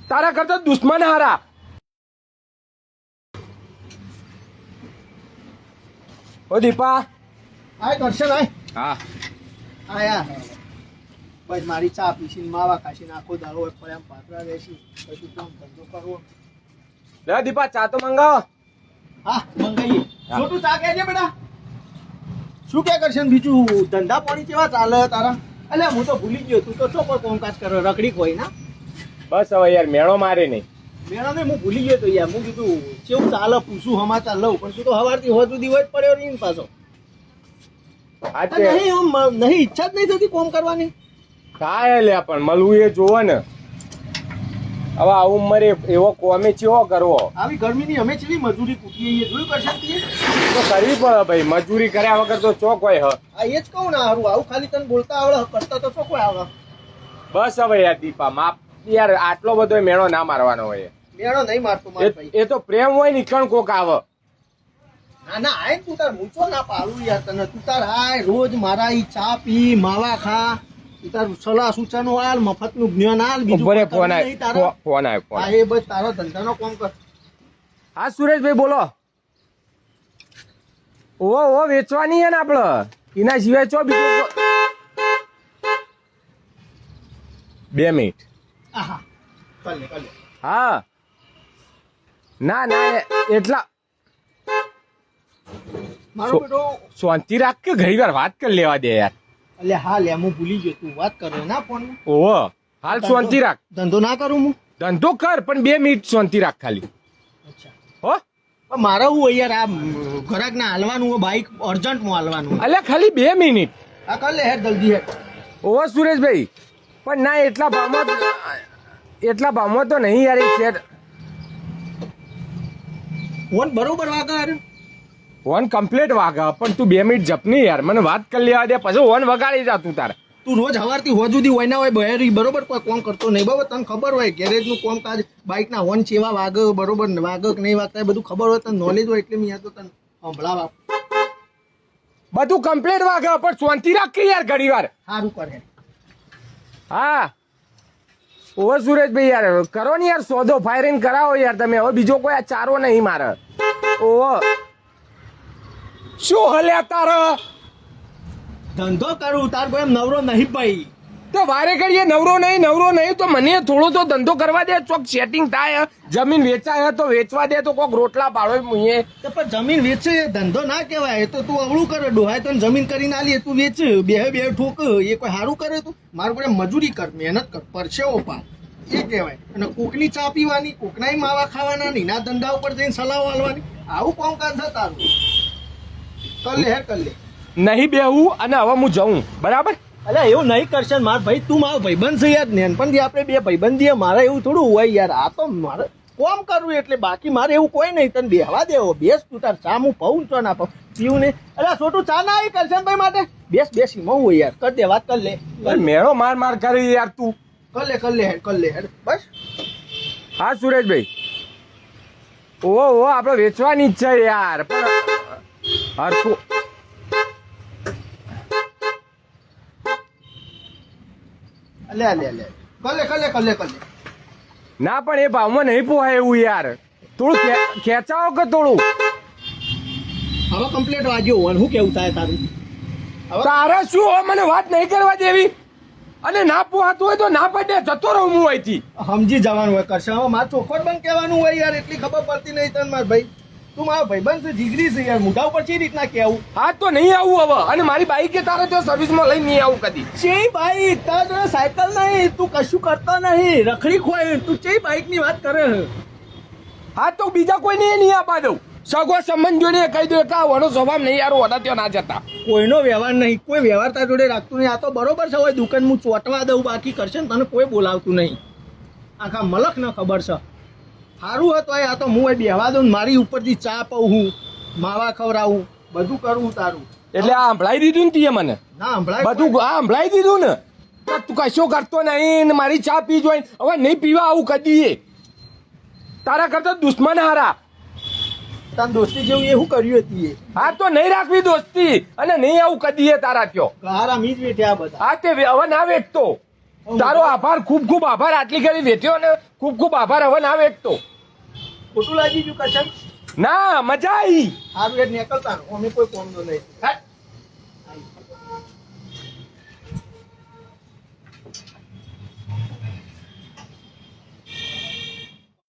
તારા કરતા દુશ્મન હારા. ઓ દીપા આય કરશે ભાઈ. હા આયા બસ મારી ચા પીસીને માવા ખાશીને આખો દાડો હોય પણ એમ પાતળા રહેશી પછી કામ ધંધો કરવો. લે દીપા ચા તો મંગાવો. હા મંગાઈએ. છોટું ચા કહેજે બેટા. શું કે કરશે ને બીજું ધંધા પાણી કેવા ચાલે તારા? અલ્યા હું તો ભૂલી ગયો, તું તો ચોપર કામકાજ કરે રખડી કોઈ ના. બસ હવે યાર મેળો મારે નહીં. મેળો ને હું ભૂલી ગયો તો યાર. હું કીધું કેવું ચાલે પૂછું સમાચાર લઉં, પણ તું તો સવારથી હોજ સુધી હોય જ પડ્યો નહીં ને પાછો. નહીં ઈચ્છા જ નહીં થતી કોમ કરવાની. થાય લે પણ મળવું એ જોવો ને. હવે આ ઉંમરે એવો કોમે ચેવો કરવો? આવી ગરમીની અમે ચેવી મજૂરી કૂટીએ જોયું કરશે તો કરવી પડે ભાઈ. મજૂરી કર્યા વગર તો ચોક હોય. આ એ જ કહું ને હારું. આવું ખાલી તને બોલતા આવડે, કરતા તો ચોક આવડે. બસ હવે યાર દીપા માપ યાર. આટલો બધો મેળો ના મારવાનો હોય. મેળો નહીં મારતો માર ભાઈ. એ તો પ્રેમ હોય ને કણ કોક આવે. ના ના આય તું તાર મૂંચો ના પાડું યાર તને. તું તાર આય રોજ મારા ઈ ચા પી માવા ખા. તું તાર સલાહ સૂચનો હાલ, મફતનું જ્ઞાન હાલ. બીજું ફોન આવ્યો. ફોન આવ્યો. હા એ બસ તારો ધંધાનો કોમ કર. હા સુરેશભાઈ બોલો. ઓ વેચવાની હે ને આપડે. એના સિવાય ચો બીજું 2 મિનિટ. આહા કલે હા ના ના એટલા મારો બેટો શાંતિ રાખ કે ઘણી વાર વાત કરી લેવા દે યાર. એટલે હા લે હું ભૂલી ગયો. તું વાત કરે ના ફોન. ઓહો હાલ શાંતિ રાખ. ધંધો ના કરું હું. ધંધો કર પણ 2 મિનિટ શાંતિ રાખ ખાલી. અચ્છા હો મારે હું યાર આ ઘરાક ના હાલવાનું હોય, બાઈક અર્જન્ટ માં હાલવાનું. અલ્યા ખાલી 2 મિનિટ. હા કર લે હેડ જલ્દી હેડ. ઓહો સુરેશભાઈ પણ ના એટલા ભાવમાં તો નહીં યાર. શેર ફોન બરોબર વાગર. ફોન કમ્પ્લીટ વાગે પણ તું 2 મિનિટ જપની યાર. મને વાત કરી લેવા દે પછી ફોન વગાડી જા તું તારે. તું રોજ સવારથી હોજ સુધી હોય ના હોય બહેરી બરોબર કોઈ કોમ કરતો નહીં. બરોબર તને ખબર હોય ગેરેજ નું કોમ કાજ, બાઇક ના હોર્ન ચેવા વાગે બરોબર વાગે કે નહીં વાગતા બધું ખબર હોય, તને નોલેજ હોય એટલે મેં તો તને સંભળાવા. બધું કમ્પ્લીટ વાગે પણ શાંતિ રાખ યાર ઘડી વાર. સારું કરે. હા ઓહો સુરેશભાઈ યાર કરો ને યાર સોદો ફાયરિંગ કરાવો યાર તમે. હવે બીજો કોઈ આ ચારો નહીં મારે. ઓહો શું હલ્યા તારે? ધંધો કરું તાર કોઈ એમ નવરો નહીં ભાઈ. તો વારે ઘડીએ નવરો નહીં તો મને થોડો તો ધંધો કરવા દે. ચોક સેટિંગ થાય. જમીન વેચાય તો વેચવા દે. તો કોક રોટલા પાડો મુએ. તો પણ જમીન વેચે ધંધો ના કહેવાય. તો તું અવળું કરે ડોહાય તો જમીન કરીને આલી તું વેચ બે ઠોક એ કોઈ સારું કરે. તું મારું કોઈ મજૂરી કર, મહેનત કર, પરસેવો પા એ કહેવાય. અને કોકની ચા પીવાની, કોકના માવા ખાવાના, નીના ધંધા ઉપર જઈને સલાહ આલવાની. આવું કામકાજ છે તારું. કર લે કર લે. નહીં બેહું અને હવે હું જઉં બરાબર. અલ્યા એવું નહીં કરશે માર ભાઈ. તું મારો ભાઈબંધ છે યાર. નેનપણથી આપણે બે ભાઈબંધ છીએ. મારે એવું થોડું હોય યાર. આ તો મારે કોમ કરવું એટલે બાકી મારે એવું કોઈ નહીં. તને બેહવા દેવો. બેસ તું તાર ચા હું પવું છો ના પવું પીવું ને. અલ્યા છોટું ચા ના આવી કરશનભાઈ માટે. બેસી મવું હોય યાર. કર દે વાત કર લે. મેળો માર કરી યાર તું. કર લે બસ. હા સુરેશભાઈ ઓહો આપણે વેચવાની જ છે યાર. પણ હરખું લે કર લે. ના પણ એ ભાવમાં નહીં પોહાય એવું યાર. થોડું ખેંચાવો કે થોડું. હવે કમ્પ્લીટ વાગ્યો હોય. શું કેવું થાય તારું? તારે શું હોય મને વાત નહીં કરવા દેવી. અને ના પોહાતું હોય તો ના પડે જતો રહું હું અહીંથી. સમજી જવાનું હોય કરશે. હવે મારે ચોખવટ બંધ કહેવાનું હોય યાર. એટલી ખબર પડતી નહીં તને માર ભાઈ. તું મારો ભાઈબંધ છે, જીગરી છે યાર. મોઢા ઉપર ચી રીતના કેવું? હા તો નહીં આવું હવે. અને મારી બાઈક કે તારે તો સર્વિસમાં લઈને નહીં આવું કદી. ચેઈ બાઈક? તારા જોડે સાયકલ નહીં, તું કશું કરતો નહીં, રખડી ખોય. તું ચેઈ બાઈક ની વાત કરે? હા તો બીજા કોઈ નહીં આપવા દઉં. સગો સંબંધ જોડે કહી દો કે વનો સ્વભાવ નહીં યાર. ઓડા ત્યાં ના જતા. કોઈનો વ્યવહાર નહીં. કોઈ વ્યવહાર તારા જોડે રાખતું નહીં. આ તો બરોબર છે. હોય દુકાન હું ચોટવા દઉં બાકી કરશે ને તને કોઈ બોલાવતું નહીં. આખા મલક ન ખબર છે. સારું હતું આ તો હું બેહવા દઉં. મારી ઉપરથી ચા પઉં હું, માવા ખવડાવું, બધું કરવું તારું. એટલે આ સંભળાઈ દીધું ને તીએ મને. ના સંભળાય બધું આ સંભળાઈ દીધું ને. તું કશો કરતો નહીં. મારી ચા પી જોઈ હવે નહીં પીવા આવું કદી. તારા કરતા દુશ્મન હારા. તાર દોસ્તી જેવું એ શું કર્યું હતી? હા તો નહીં રાખવી દોસ્તી. અને નહીં આવું કદી તારા કયો. હારા મીજ વેઠ્યા બધા. હા તે હવે ના વેચતો. તારો આભાર, ખૂબ ખૂબ આભાર. આટલી ઘડી વેઠ્યો ને ખૂબ ખૂબ આભાર. હવે ના વેઠતો. ખોટું લાગી ગયું કશન? ના, મજા આવી. સારું એ નીકળતા રહો. અમે કોઈ કોમ તો નહીં. હા.